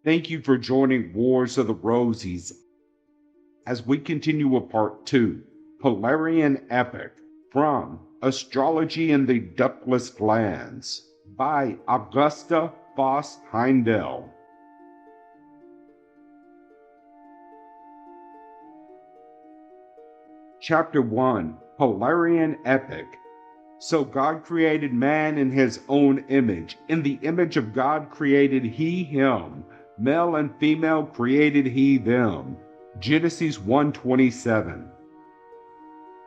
Thank you for joining Wars of the Rosies as we continue with part 2, Polarian Epoch, from Astrology the Ductless Glands by Augusta Foss Heindel. Chapter 1, Polarian Epoch. So God created man in his own image. In the image of God created he him. Male and female created he them. Genesis 1:27.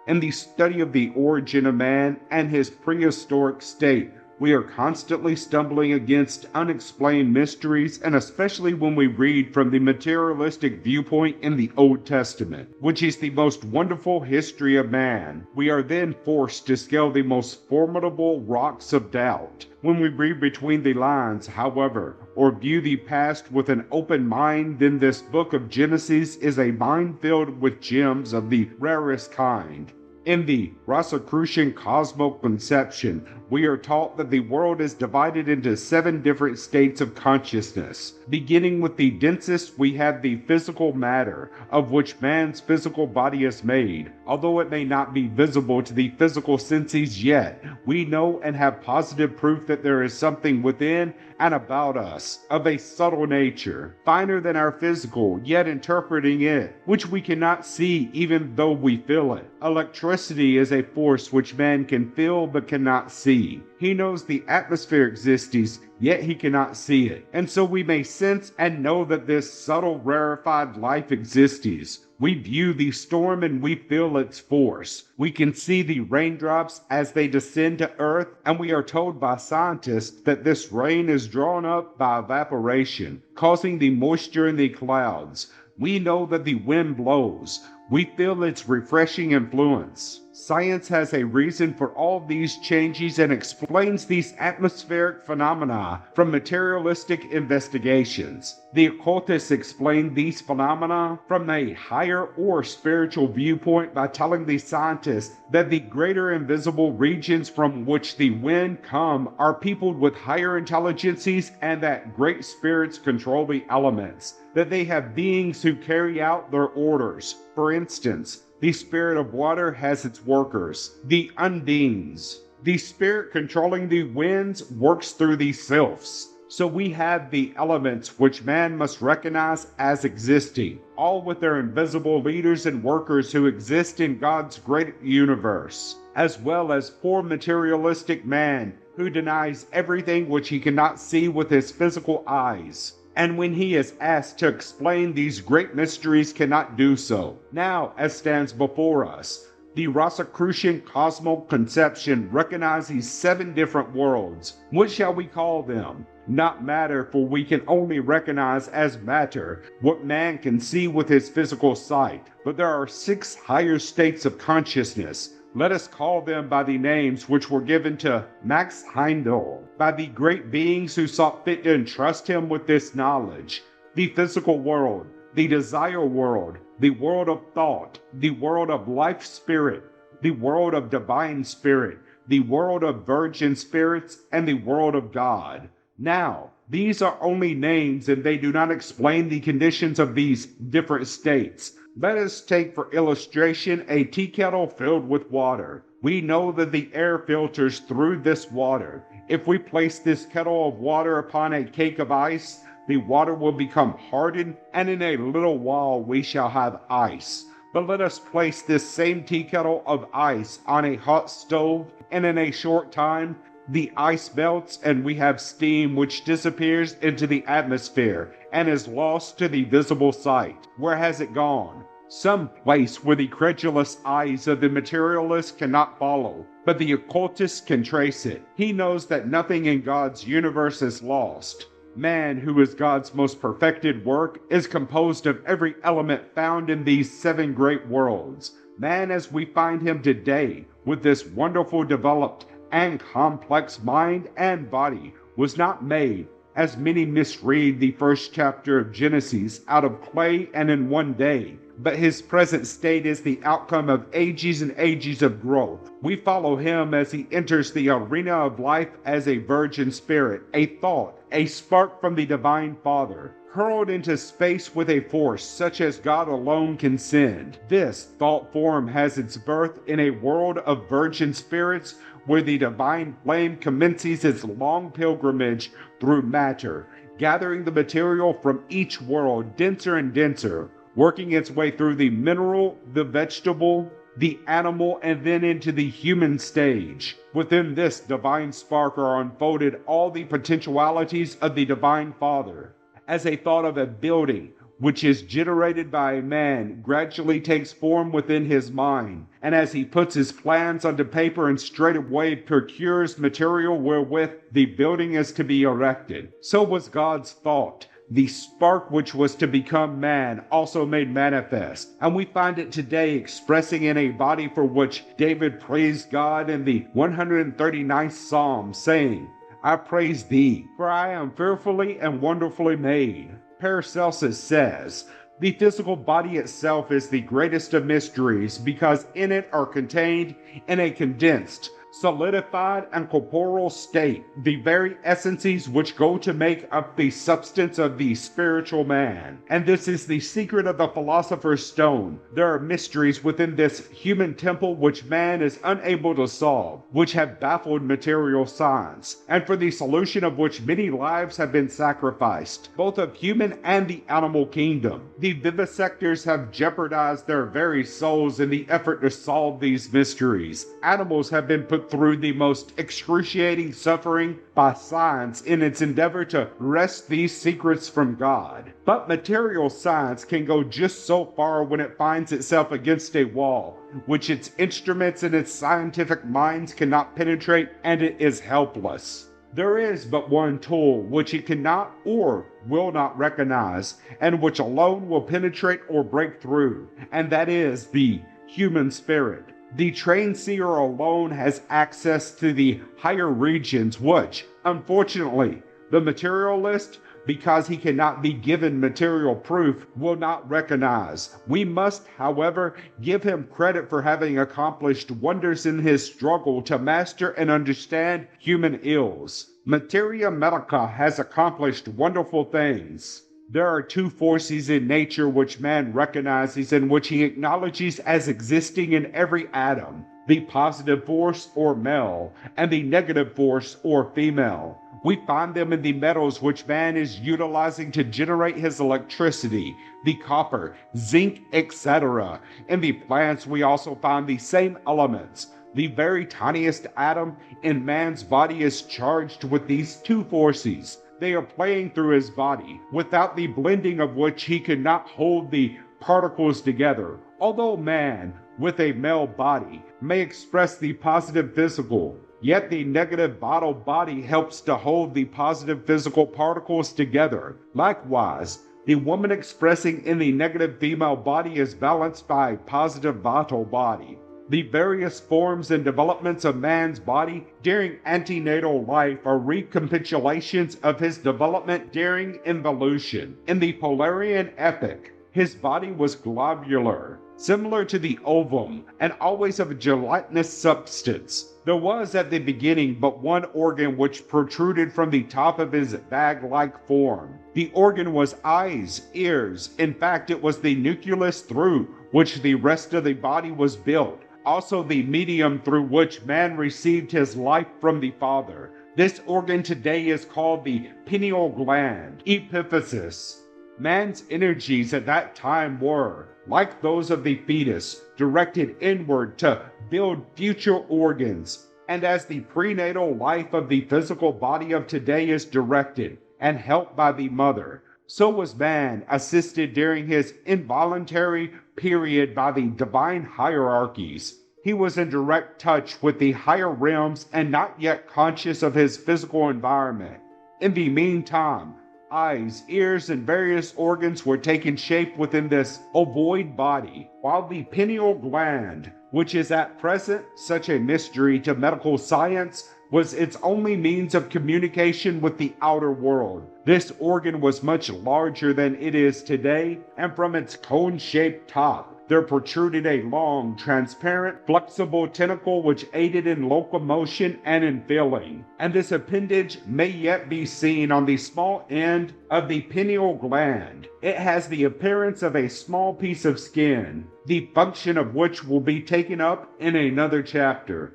In the study of the origin of man and his prehistoric state, we are constantly stumbling against unexplained mysteries, and especially when we read from the materialistic viewpoint in the Old Testament, which is the most wonderful history of man. We are then forced to scale the most formidable rocks of doubt. When we read between the lines, however, or view the past with an open mind, then this book of Genesis is a mine filled with gems of the rarest kind. In the Rosicrucian cosmoconception, we are taught that the world is divided into 7 different states of consciousness. Beginning with the densest, we have the physical matter, of which man's physical body is made. Although it may not be visible to the physical senses yet, we know and have positive proof that there is something within and about us, of a subtle nature, finer than our physical, yet interpreting it, which we cannot see even though we feel it. Electricity is a force which man can feel but cannot see. He knows the atmosphere exists, yet he cannot see it. And so we may sense and know that this subtle, rarefied life exists. We view the storm and we feel its force. We can see the raindrops as they descend to earth, and we are told by scientists that this rain is drawn up by evaporation, causing the moisture in the clouds. We know that the wind blows. We feel its refreshing influence. Science has a reason for all these changes and explains these atmospheric phenomena from materialistic investigations. The occultists explain these phenomena from a higher or spiritual viewpoint by telling the scientists that the greater invisible regions from which the wind come are peopled with higher intelligences, and that great spirits control the elements, that they have beings who carry out their orders. For instance, the spirit of water has its workers, the undines. The spirit controlling the winds works through the sylphs. So we have the elements which man must recognize as existing, all with their invisible leaders and workers who exist in God's great universe, as well as poor materialistic man who denies everything which he cannot see with his physical eyes. And when he is asked to explain these great mysteries, cannot do so. Now, as stands before us, the Rosicrucian cosmoconception recognizes 7 different worlds. What shall we call them? Not matter, for we can only recognize as matter what man can see with his physical sight. But there are 6 higher states of consciousness. Let us call them by the names which were given to Max Heindel by the great beings who saw fit to entrust him with this knowledge: the physical world, the desire world, the world of thought, the world of life spirit, the world of divine spirit, the world of virgin spirits, and the world of God. Now, these are only names, and they do not explain the conditions of these different states. Let us take for illustration a tea kettle filled with water. We know that the air filters through this water. If we place this kettle of water upon a cake of ice, the water will become hardened, and in a little while we shall have ice. But let us place this same tea kettle of ice on a hot stove, and in a short time the ice melts and we have steam which disappears into the atmosphere and is lost to the visible sight. Where has it gone? Some place where the credulous eyes of the materialist cannot follow, but the occultist can trace it. He knows that nothing in God's universe is lost. Man, who is God's most perfected work, is composed of every element found in these 7 great worlds. Man as we find him today, with this wonderful developed and complex mind and body, was not made, as many misread the first chapter of Genesis, out of clay and in one day. but his present state is the outcome of ages and ages of growth. We follow him as he enters the arena of life as a virgin spirit, a thought, a spark from the Divine Father, hurled into space with a force such as God alone can send. This thought form has its birth in a world of virgin spirits where the divine flame commences its long pilgrimage through matter, gathering the material from each world denser and denser, working its way through the mineral, the vegetable, the animal, and then into the human stage. Within this divine spark are unfolded all the potentialities of the Divine Father. As a thought of a building, which is generated by a man, gradually takes form within his mind, and as he puts his plans onto paper and straightway procures material wherewith the building is to be erected, so was God's thought. The spark which was to become man also made manifest, and we find it today expressing in a body for which David praised God in the 139th Psalm, saying, I praise thee, for I am fearfully and wonderfully made. Paracelsus says, the physical body itself is the greatest of mysteries because in it are contained, in a condensed, solidified, and corporeal state, the very essences which go to make up the substance of the spiritual man. And this is the secret of the philosopher's stone. There are mysteries within this human temple which man is unable to solve, which have baffled material science, and for the solution of which many lives have been sacrificed, both of human and the animal kingdom. The vivisectors have jeopardized their very souls in the effort to solve these mysteries. Animals have been put through the most excruciating suffering by science in its endeavor to wrest these secrets from God. But material science can go just so far when it finds itself against a wall, which its instruments and its scientific minds cannot penetrate, and it is helpless. There is but one tool which it cannot or will not recognize, and which alone will penetrate or break through, and that is the human spirit. The trained seer alone has access to the higher regions which, unfortunately, the materialist, because he cannot be given material proof, will not recognize. We must, however, give him credit for having accomplished wonders in his struggle to master and understand human ills. Materia Medica has accomplished wonderful things. There are two forces in nature which man recognizes and which he acknowledges as existing in every atom, the positive force, or male, and the negative force, or female. We find them in the metals which man is utilizing to generate his electricity, the copper, zinc, etc. In the plants we also find the same elements. The very tiniest atom in man's body is charged with these two forces. They are playing through his body, without the blending of which he could not hold the particles together. Although man, with a male body, may express the positive physical, yet the negative vital body helps to hold the positive physical particles together. Likewise, the woman expressing in the negative female body is balanced by a positive vital body. The various forms and developments of man's body during antenatal life are recapitulations of his development during involution. In the Polarian Epoch, his body was globular, similar to the ovum, and always of a gelatinous substance. There was at the beginning but one organ which protruded from the top of his bag-like form. The organ was eyes, ears. In fact, it was the nucleus through which the rest of the body was built. Also the medium through which man received his life from the Father. This organ today is called the pineal gland, epiphysis. Man's energies at that time were, like those of the fetus, directed inward to build future organs, and as the prenatal life of the physical body of today is directed and helped by the mother, so was man assisted during his involuntary period by the divine hierarchies. He was in direct touch with the higher realms and not yet conscious of his physical environment. In the meantime, eyes, ears, and various organs were taking shape within this ovoid body, while the pineal gland, which is at present such a mystery to medical science, was its only means of communication with the outer world. This organ was much larger than it is today, and from its cone-shaped top, there protruded a long, transparent, flexible tentacle which aided in locomotion and in feeling, and this appendage may yet be seen on the small end of the pineal gland. It has the appearance of a small piece of skin, the function of which will be taken up in another chapter.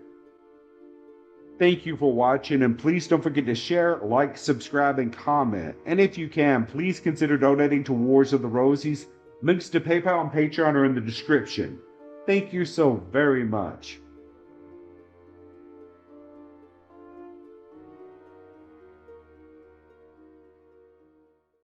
Thank you for watching, and please don't forget to share, like, subscribe, and comment. And if you can, please consider donating to Wars of the Rosies. Links to PayPal and Patreon are in the description. Thank you so very much.